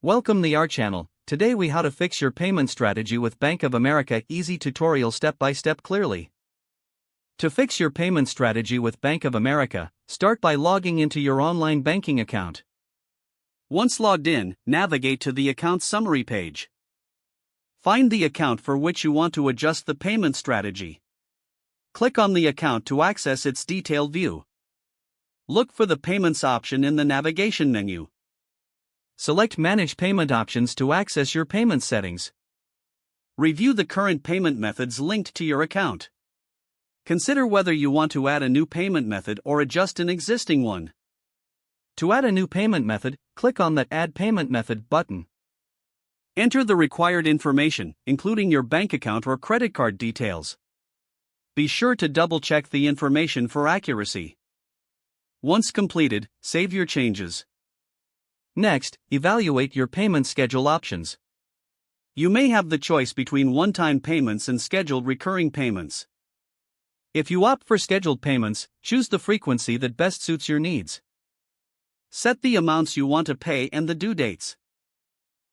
Welcome to our channel. Today we how to fix your payment strategy with Bank of America. Easy tutorial step by step clearly. To fix your payment strategy with Bank of America, start by logging into your online banking account. Once logged in, navigate to the account summary page. Find the account for which you want to adjust the payment strategy. Click on the account to access its detailed view. Look for the Payments option in the navigation menu. Select Manage Payment Options to access your payment settings. Review the current payment methods linked to your account. Consider whether you want to add a new payment method or adjust an existing one. To add a new payment method, click on the Add Payment Method button. Enter the required information, including your bank account or credit card details. Be sure to double-check the information for accuracy. Once completed, save your changes. Next, evaluate your payment schedule options. You may have the choice between one-time payments and scheduled recurring payments. If you opt for scheduled payments, choose the frequency that best suits your needs. Set the amounts you want to pay and the due dates.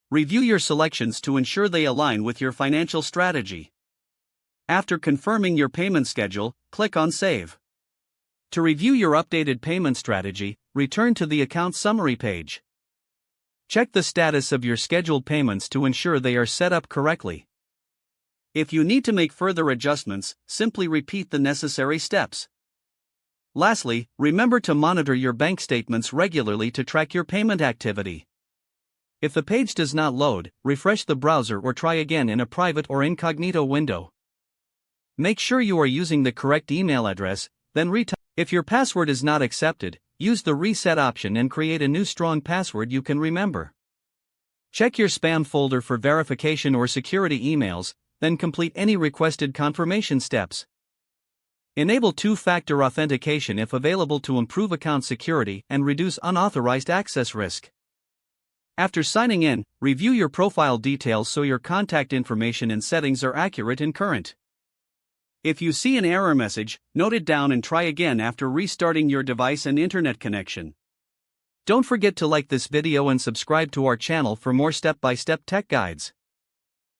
Review your selections to ensure they align with your financial strategy. After confirming your payment schedule, click on Save. To review your updated payment strategy, return to the account summary page. Check the status of your scheduled payments to ensure they are set up correctly. If you need to make further adjustments, simply repeat the necessary steps. Lastly, remember to monitor your bank statements regularly to track your payment activity. If the page does not load, refresh the browser or try again in a private or incognito window. Make sure you are using the correct email address, then retype. If your password is not accepted, use the Reset option and create a new strong password you can remember. Check your spam folder for verification or security emails, then complete any requested confirmation steps. Enable two-factor authentication if available to improve account security and reduce unauthorized access risk. After signing in, review your profile details so your contact information and settings are accurate and current. If you see an error message, note it down and try again after restarting your device and internet connection. Don't forget to like this video and subscribe to our channel for more step-by-step tech guides.